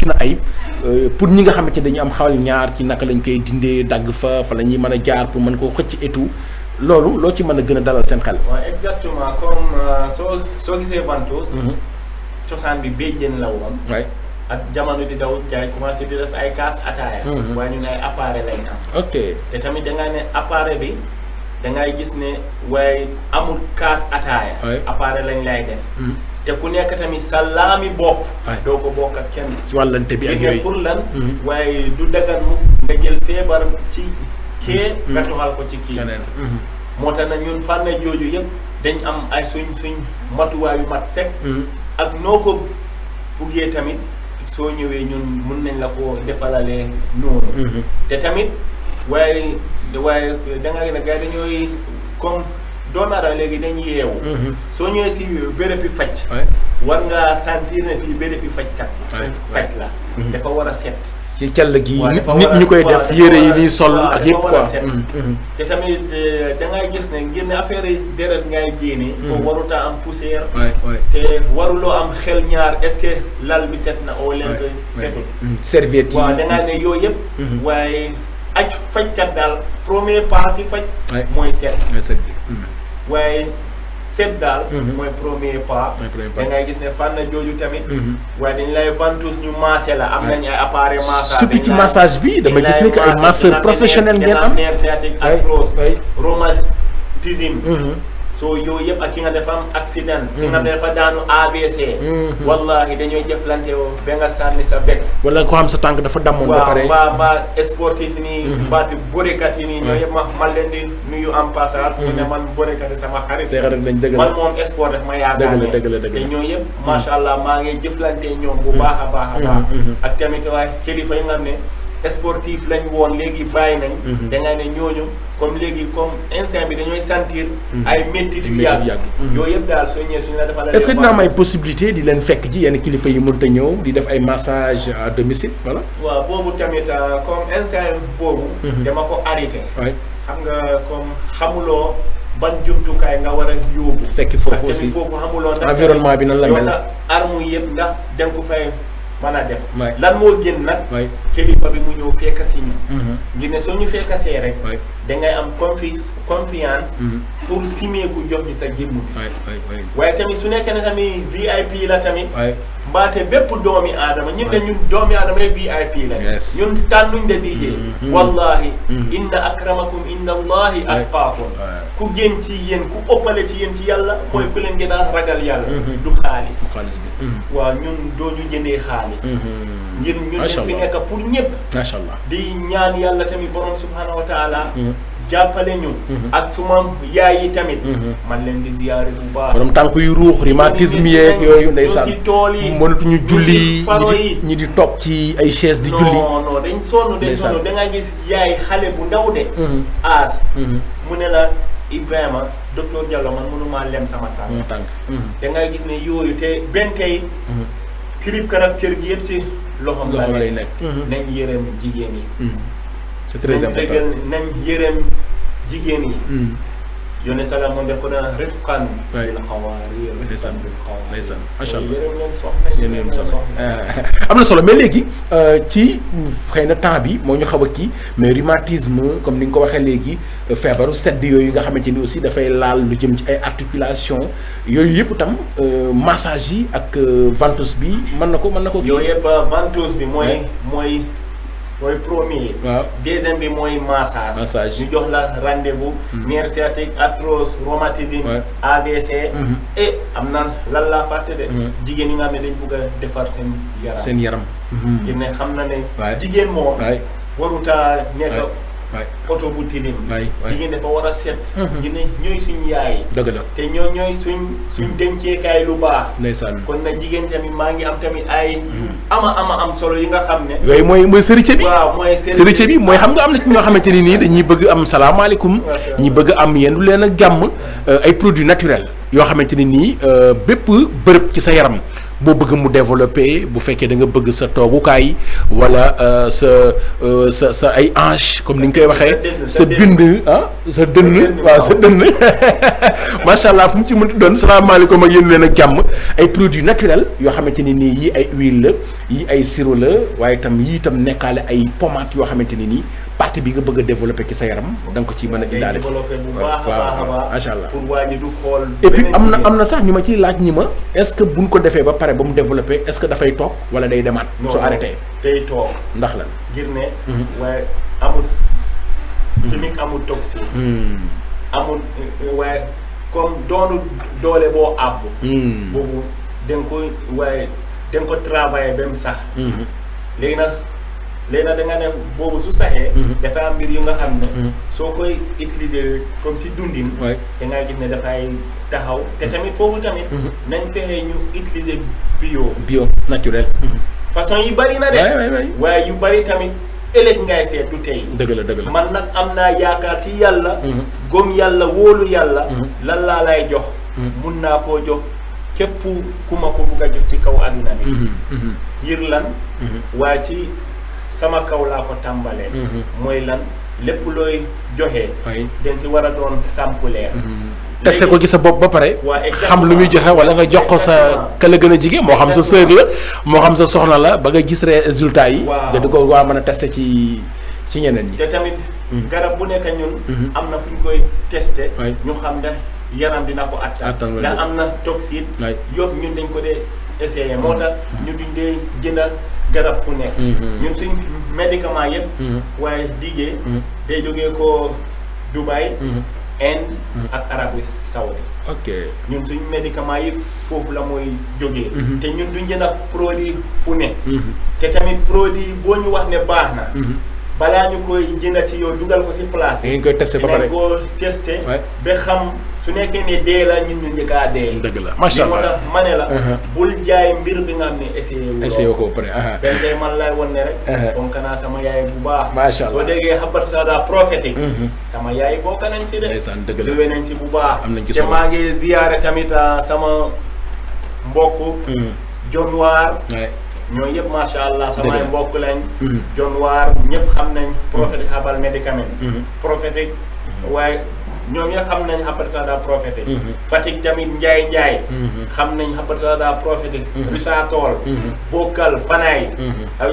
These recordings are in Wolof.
mucc na ayib pour ñi nga xamante ne dañu am xawal ñaar ci naka lañ koy dindee dagg fa la ñuy mën a jaar pour mën koo xëcc et tout loolu loo ci mën a gën a dalal seen xel. waaw exactement comme soo gisee ventouse. cosaan bi béjjén la woon. waay ak jamono di daw jaay commencé di def ay kaas ataaya. waaye ñun ay appareil lañ am. ok te tamit da ngaa ne appareil bi da ngay gis ne waaye amul kaas ataaya. appareil lañ lay def. te ku nekk tamit sa laami bopp. doo ko bokk ak kenn. ci wàllante bi ak yooyu pour lan. waaye du dagan mu nga jël feebar ci kee. nga toxal ko ci kii. moo tax na ñun fànn jooju yëpp dañ am ay suñ matuwaayu mat sek. ak noo ko buggee tamit soo ñëwee ñun mun nañ la ko defalalee noonu. te tamit waaye da nga ne gars yi dañooy comme doomu aadama léegi dañ yeewu. soo ñëwee si béréb bi faj. war nga sentir ne fii béréb bi fajkat. faj la. dafa war a set. ci càll gi nit ñu koy def yére yi ñuy sol ak yëpp quoi. te tamit da ngay gis ne ngir ne affaire yi deret ngay génne. foofu waruta am poussière. te waruloo am xel ñaar est-ce que lal bi set na oo leen koy setul. serviette yi waaw da ngaa ne yooyu yëpp. waaye aj fajkat daal premier pas si faj. mooy set. waaye set daal. mooy premier pas. da ngay gis ne fànn jooju tamit. waaye dañ lay ventouse ñu massé la am nañ ay appareil massage. surtout ci massage bi dama gis ni que ay masseur professionnel ngeen am. nerf sciatique arthrose rhumatisme. soo yooyu yëpp ak ki nga dafa am accident. ki nga dafa daanu ABC. wallahi dañooy jëflante ba nga sànni sa bekk. wala ko xam sa tànk dafa damoon ba pare. waaw ba sportif nii. baati bërekat yi nii ñoo yëpp ma leen di nuyu en passage. ñu ne man bërekat yi sama xarit. man moom sport rek ma yaakaar ne. te ñoo yëpp macha allah maa ngi jëflante ñoom bu baax a baax. ak tamit waaye kilifa yi nga xam ne sportif lañ woon léegi bàyyi nañ. da ngay ne ñooñu comme léegi comme instant bi dañooy sentir. ay métti yu yàgg. yooyu yëpp daal soo ñëwee suñu la defal. est-ce que dina am ay possibilité di leen fekk ci yenn kilifa yi mënut a ñëw di def ay massage à domicile voilà. waaw boobu tamit comme instant boobu. dama ko arrêté. xam nga comme xamuloo ban jumtukaay nga war a yóbbu. fekk foofu aussi foofu xamuloo ndax environnement bi nan la mel. yow sa arme yëpp ndax dem ko fay mën a def. lan moo gën nag. kilifa bi mu ñëw fekk si ñu. ngir ne soo ñu fekkasee rek. da ngay am confiance. pour simeeku jox ñu sa jëmm bi. waaye tamit su nekkee ne tamit VIP la tamit. mbaate bépp doomi aadama ñun de ñun doomi aadama yi VIP la. ñun tànnuñ de DJ. wallahi inna akramakum inda allahi atqaakum. ku gën ci yéen ku ëppale ci yéen ci yàlla. mooy ku leen gën a ragal yàlla. du xaalis. waaw ñun doo ñu jëndee xaalis. ngir ñun dañ fi nekk pour ñëpp. macha allah di ñaan yàlla tamit borom subhanahu wa taala. jàppale ñu. ak suma yaay yi tamit. man leen di ziyaare bu baax. borom tànk yu ruux rhumatisme yeeg yooyu ndeysaan si tool yi mënatuñu julli faro yi ñi di toog ci ay chaise di julli. non dañ sonn da ngay gis yaay xale bu ndaw de. aas mu ne la Ibrahima docteur Diallo man mënumaa lem sama tànk. da ngay gis ne yooyu te benn tey. kirib karab kër gi yëpp ci loxoom la nekk. nañ yërëm jigéen yi. c'est très important nañ yërëm jigéen yi. yónnee salaam moom def ko na rifqan bil xawaari rifqan bil xawaari. ndeysaan macha allah yërëm leen soxna am na solo mais léegi ci xëy na temps bi moo ñu xaw a kii mais rhumatisme comme ni nga ko waxee léegi feebaru sedd yooyu nga xamante ni aussi dafay laal lu jëm ci ay articulation yooyu yëpp itam massage yi ak ventouse bi mën na ko yooyu yëpp ventouse bi mooy premier. waaw deuxième bi mooy massage. ñu jox la rendez-vous. nerf sciatique arthrose rhumatisme. AVC. et am na lan laa fàtte de. jigéen ñi nga xam ne dañ bugg a defar seen yaram. ngir ne xam na ne. jigéen moom. waruta nekk oto bu tilim. jigéen dafa war a set. ngir ne ñooy suñ yaay. dëgg la te ñooy suñ denceekaay lu baax. ndeysaan kon nag jigéen tamit maa ngi am tamit ay am solo yi nga xam ne. yooyu mooy sërite bi. waaw mooy sërite bi mooy xam nga am na ci ñoo xamante ni nii dañuy bëgg am salaamaaleykum. ñi bëgg am yéen du leen a jàmm ay produits naturels yoo xamante ni nii bépp bërëb ci sa yaram boo bëgg mu développer bu fekkee da nga bëgg sa toogukaay wala sa ay hanche comme ni ñu koy waxee sa bind sa dënn waaw sa dënn macha allah fu mu ci mënti doon salaamaaleykum ak yéen leen ak jàmm ay produits naturels yoo xamante ni nii yii ay huile la yii ay sirop la waaye itam yii itam nekkaale ay pommades yoo xamante ni nii partie bi nga bëgg a développer ci sa yaram da nga ko ci mën a indaale. développer bu baax a baax a baax macha allah pour waa ji du xool. et puis am na sax ñu ma ciy laaj ñi ma est-ce que buñ ko defee ba pare ba mu développer est-ce que dafay toog wala day demaat. su arrêté day toog ndax lan. ngir ne. waaye amul chimique amul toxique. amul waaye comme doonu doole boo àbb. boobu da nga koy waaye da nga ko travailler ba mu sax. léegi nag da nga ne boobu su saxee. dafay am mbir yu nga xam ne. soo koy utiliser comme si dundin. da ngay gis ne dafay taxaw te tamit foofu tamit. nañ fexe ñu utiliser bio naturel. façon yi bari na de. waaye yu bari tamit ëllëg ngay seet du tey. dëgg la man nag am naa yaakaar ci yàlla. gom yàlla wóolu yàlla. lan laa lay jox. mun naa koo jox képp ku ma ko bugg a jox ci kaw àdduna bi. ngir lan. waaye ci sama kaw laa ko tàmbalee. mooy lan lépp looy joxe. den si war a doon sampulaire. testé ko ci sa bopp ba pare. xam lu muy joxe wala nga jox ko sa ka la gën a jigéen moo xam sa sœur la moo xam sa soxna la ba nga gis résultat yi. nga di ko waa mën a testé ci ñeneen ñi. te tamit garab bu nekk ñun. am na fu ñu koy testé. ñu xam ne yaram dina ko attan. ndax am na toxine. yëpp ñun dañ ko dee essayé moo tax ñu dundee jënd garab fu nekk. ñun suñ médicament yëpp. waaye digee day jógee ko Dubaï. Inde ak Arabie Saoudi. ok ñun suñ médicament yi foofu la mooy jógee. te ñun duñ jënd produit fu ne. te tamit produit boo ñu wax ne baax na. balaa ñu koy jënd ci yow dugal ko si place bi. ngeen koy testé ba pare dinañ ko testé. ba xam su nekkee ne dee la ñun ñu njëkk a dee. dëgg la macha allah moo tax ma ne la. bul jaay mbir bi nga xam ne essayé ko ba pare. benn tey man lay won ne rek. fonk naa sama yaay bu baax. macha allah soo déggee xabar sada prophétique. sama yaay bokk nañ si de. ndeysaan dëgg la joué nañ si bu baax. am nañ ci te maa ngi ziyaare tamit sama mbokk. Jonwaar. ñooñu yëpp macha allah samay mbokk lañ. Jonwaar ñëpp xam nañ. prophétique xabal médicament. prophétique waaye ñoom ñëpp xam nañ xabar sada prophétique. Fatick tamit Njaay. xam nañ xabar sada prophétique. Richard Toll. Bokkal Fanaay. ak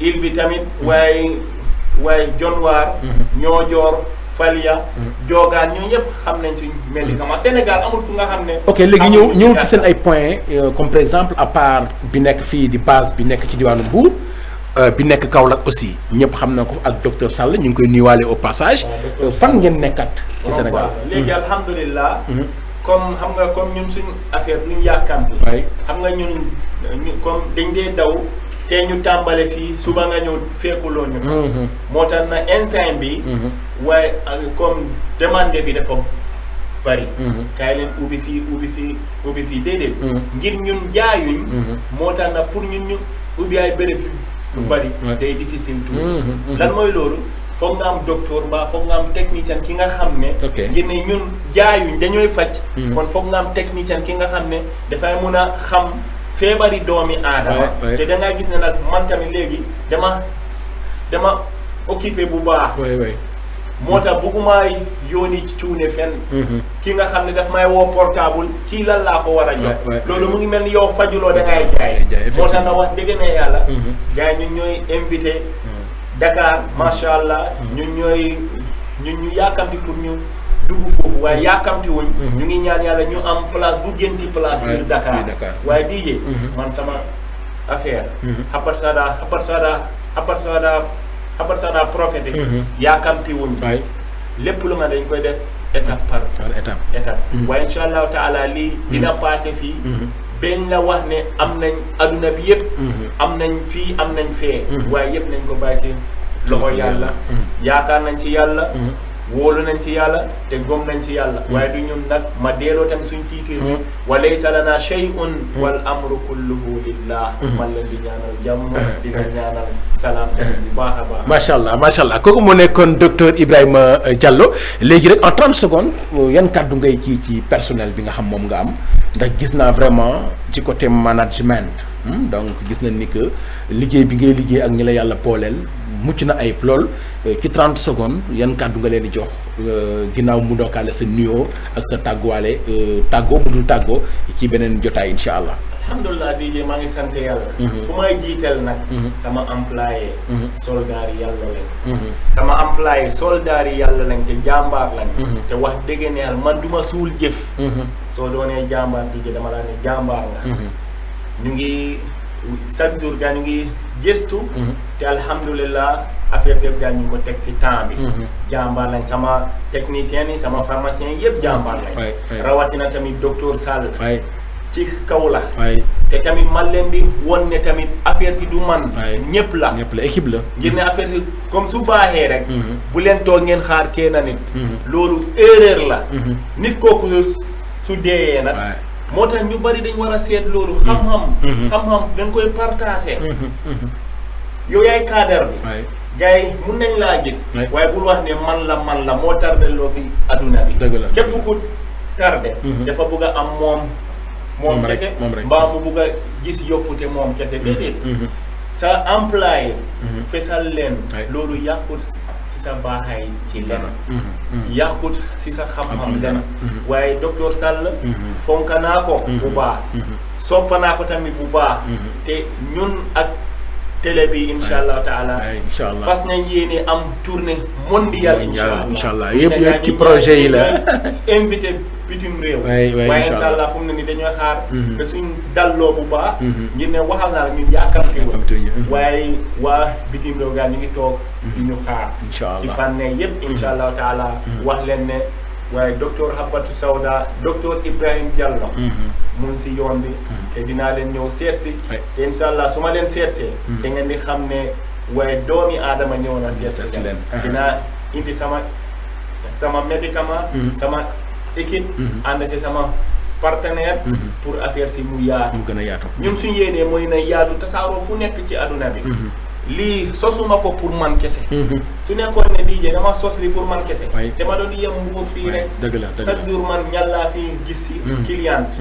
il bi tamit waaye Jonwaar. Ñoojoor. Falia. Jogaan ñoo yëpp xam nañ suñ médicament Sénégal amul fu nga xam ne. ok léegi ñëw ci seen ay points comme par exemple à part bi nekk fii di base bi nekk ci diwaanu Mbour bi nekk Kaolack aussi ñëpp xam na ko ak docteur Sall ñu ngi koy nuyuwaale au passage. fan ngeen nekkat ci Sénégal. léegi alhamdulilah. comme ñun suñ affaire duñ yàkkamti. xam nga ñun comme dañ dee daw. te ñu tàmbale fii suba nga ñëw fekkuloo ñu ko. moo tax na instant bi waaye comme demande bi dafa bari. kaay leen ubbi fii déedéet. ngir ñun jaayuñ. moo tax na pour ñun ñu ubbi ay béréb yu bari. day difficile tout. lan mooy loolu foog nga am docteur mbaa foog nga am technicien ki nga xam ne. ngir ne ñun jaayuñ dañooy faj. kon foog nga am technicien ki nga xam ne dafay mun a xam. feebari doomi aadama te dangaa gis ne nag man tamit léegi dama occupé bu baax. moo tax bëgguma yóoni cuune fenn. ki nga xam ne daf may woo portable kii lan laa ko war a jox. loolu mu ngi mel ni yow fajuloo da ngay jaay. moo tax na wax dëgg ne yàlla. gars yi ñun ñooy invité Dakar macha allah ñun ñu yaakamti pour ñu dugg foofu waaye yaakamti wuñ. ñu ngi ñaan yàlla ñu am place bu gën ci place biir Dakar. waaye DJ man sama affaire. xabar sada prophétique. yaakamti wuñ. lépp lu nga dañ koy def étape par étape. waaye incha allahu taala lii dina passé fii. benn la wax ne am nañ adduna bi yëpp. am nañ fii am nañ fee. waaye yëpp nañ ko bàyyi ci loxo yàlla. yaakaar nañ ci yàlla. wóolu nañ ci yàlla te gom nañ ci yàlla waaye du ñun nag ma delloo tamit suñ tiitir wa laysa lana shay'un wal amru kulluhu lillah man leen di ñaanal jàmm di nga ñaanal salaam bu baax a baax macha allah kooku mu nekkoon docteur Ibrahima Diallo léegi rek en 30 secondes yan kàddu ngay ci personnel bi nga xam moom nga am ndax gis naa vraiment ci côté management donc gis nañ ni que liggéey bi ngay liggéey ak ñi la yàlla pooleel mucc na ayib lool ci 30 secondes yan kàddu nga leen di jox ginnaaw mu ndokkaale sa nuyoo ak sa tàgguwaale tàggoo bu dul tàggoo ci beneen jotaay incha allah. alhamdulilah DJ maa ngi sant yàlla. fu may jiital nag. sama employé. soldaar yi yàlla lañ. sama employé soldaar yi yàlla lañ te jàmbaar lañ. te wax dëgg ne yàlla man duma suul jëf. soo doonee jàmbaar DJ dama laa ne jàmbaar nga. ñu ngi chaque jour gaa ñu ngi gëstu. te alhamdulilah affaire yëpp gaa ñu ngi ko teg si temps bi. jàmbaar lañ sama technicien yi sama pharmacien yëpp jàmbaar lañ. rawatina tamit docteur Sall. ci kaw la. te tamit man leen di won ne tamit affaire si du man. ñëpp la équipe la. ngir ne affaire si comme su baaxee rek. bu leen toog ngeen xaar kenn nit. loolu erreur la. nit kooku su deeyee nag. moo tax ñu bari dañ war a seet loolu. xam-xam dañ koy partager. yow yaay cadre bi. gars yi mun nañ laa gis. waaye bul wax ne man la moo tardé loo fi adduna bi. képp ku tardé. dafa bëgg a am moom kese mbaa mu bugg a gis yokkute moom kese déedéet sa employé fesal leen loolu yàqut si sa baaxaay ci lenn yàqut si sa xam-xam lenn waaye docteur Sall fonka naa ko bu baax soppa naa ko tamit bu baax te ñun ak télé bi incha allah taala fas nañ yéene am tournée mondiale incha allah yëpp ci projet yi la invité bitim réew waaye incha allah fu mu ne ni dañoo xaar te suñ dalloo bu baax ngir ne waxal naa la ñun yaakamti waaye waa bitim réew gaa ñu ngi toog di ñu xaar ci fànne yëpp incha allah taala wax leen ne waaye docteur Habbatu Sauda docteur Ibrahim Diallo mu ngi si yoon bi te dinaa leen ñëw seet si te incha allah su ma leen seetsee da ngeen di xam ne waaye doomi aadama ñëw na seet si leen dinaa indi sama médicament sama équipe ànd si sama partenaire pour affaire si mu yaatu ñun suñu yéenee mooy na yaatu tasaaroo fu nekk ci àdduna bi lii sosuma ko pour man kese su nekkoon ne DJ dama sos li pour man kese dama doon yem mbuur fii rek chaque jour man ñàllaa fii gis si client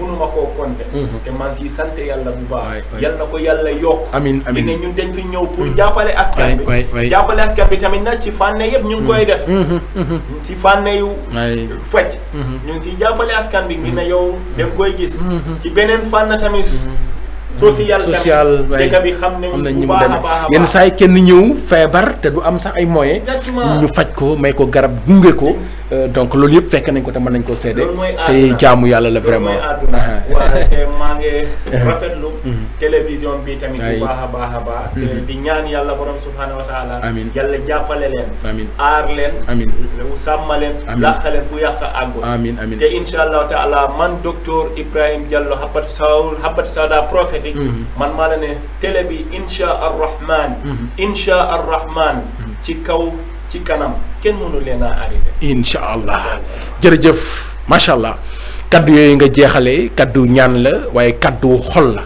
mënuma koo compter te man si sant yàlla bu baax yal na ko yàlla yokk amiin amiin ne ñun dañ fi ñëw pour jàppale askan bi jàppale askan bi tamit nag ci fànne yëpp ñu ngi koy def si fànne yu faj ñu ngi si jàppale askan bi ngi ne yow dañ koy gis ci beneen fànn tamit social dëkk bi xam nañ bu baax a baax yenn saa yi kenn ñëw feebar te du am sax ay moyens ñu faj ko may ko garab gunge ko donc loolu yëpp fekk nañ ko te mën nañ ko seede te jaamu yàlla la vraiment waaye maa ngi rafetlu télévision bi tamit bu baax a baax a baax di ñaan yàlla borom subhanahu wa taala yàlla jàppale leen aar leen sàmma leen làq leen fu yàq àggul te insha allahu taala man docteur Ibrahim Diallo Habbatu Sauda prophète man maa la ne télé bi insha arrahman ci kaw ci kanam kenn mënu leen a arrêté insha allah jërëjëf macha allah kaddu yooyu nga jeexale kaddu ñaan la waaye kaddu xol la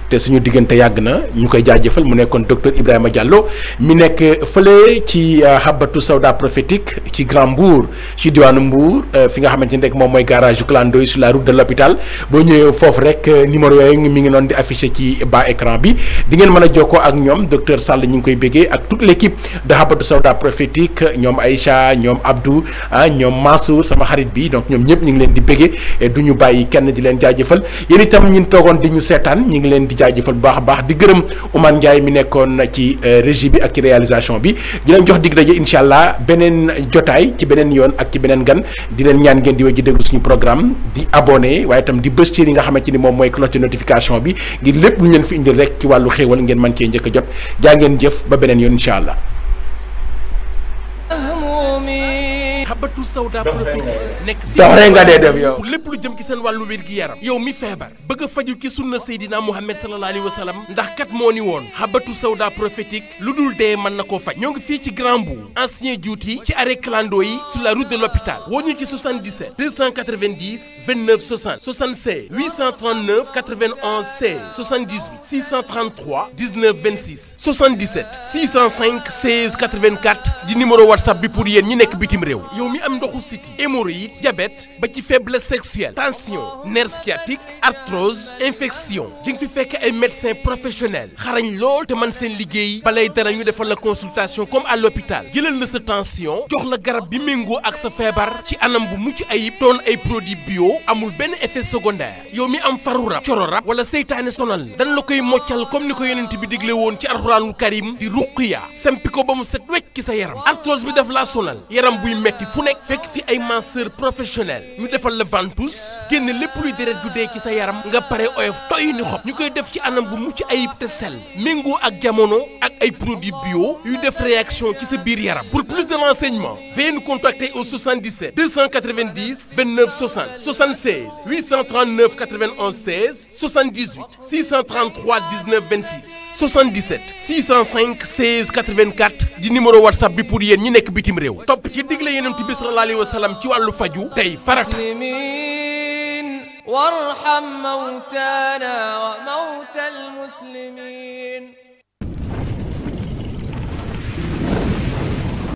te suñu diggante yàgg na ñu koy jaajëfal mu nekkoon docteur Ibrahima Diallo mi nekk fële ci Habbatu Sauda prophétique ci Grand Mbour ci diwaanu Mbour fi nga xamante ni rek moom mooy garage clando sur la route de l'hôpital boo ñëwee foofu rek numéro yooyu mi ngi noonu di affiché ci bas écran bi di ngeen mën a jokkoo ak ñoom docteur Sall ñu ngi koy béggee ak toute l'équipe de Habbatu Sauda prophétique ñoom Aïcha ñoom Abdou ñoom Mansour sama xarit bi donc ñoom ñëpp ñu ngi leen di béggee du ñu bàyyi kenn di leen jaajëfal yéen itam ñin toogoon di ñu seetaan ñu ngi leen di jaajëfal bu baax a baax di gërëm Oumar Ndiaye mi nekkoon ci régie bi ak ci réalisation bi di leen jox dig daje incha allah beneen jotaay ci beneen yoon ak ci beneen gan di leen ñaan ngeen di wéy di déglu suñu programme di abonné waaye itam di bës ci li nga xamante ni moom mooy cloche de notification bi ngir lépp lu ñu leen fi indil rek ci wàllu xéewal ngeen mën cee njëkk a jot jaa ngeen jëf ba beneen yoon incha allah. Habatou Sauda prophétique nekk dox rek nga dee def yow pour lépp lu jëm ci seen wàllu wér gi yaram yow mi feebar bëgg a faju ci sunna Seydina Muhammad sallallahu alayhi wa sallam ndax kat moo ni woon Habatou Sauda prophétique lu dul dee mën na koo faj ñoo ngi fii ci Grand Bourg ancien Djouti ci arrêt clando yi sur la route de l'hôpital woo ñu ci 77 290 29 60 76 839 91 16 78 633 19 26 77 605 16 84 di numéro WhatsApp bi pour yéen ñi nekk bitim réew yow mi am ndoxu siti hémorroïde diabète ba ci faiblesse sexuelle tension nerf sciatique arthrose infection di nga fi fekk ay médecins professionnels xarañ lool te man seen liggéey balay dara ñu defal la consultation comme à l'hôpital jëlal la sa tension jox la garab bi méngoo ak sa feebar ci anam bu mucc ayib doon ay produits bio amul benn effet secondaire yow mi am faru rab coro rab wala seytaane sonal dañ la koy moccal comme ni ko yonent bi digle woon ci alxuraanul karim di ruqiya sempi ko ba mu set wecc ci sa yaram arthrose bi daf laa sonal yaram buy metti fu nekk fekk fi ay masseur professionnel ñu defal la ventouse génne lépp luy deret ju dee ci sa yaram nga pare oyof toy ni xob ñu koy def ci anam bu mucc ayib te sell méngoo ak jamono ak ay produits bio yuy def réaction ci sa biir yaram pour plus de renseignements veuillez nous contacter au 77 290 29 60 76 839 91 16 78 633 19 26 77 605 16 84 di numéro WhatsApp bi pour yéen ñi nekk bitim réew topp ci digle Yonent bi sallallahu alayhi wa sallam ci wàllu faju tey farata وارحم موتانا وموتى المسلمين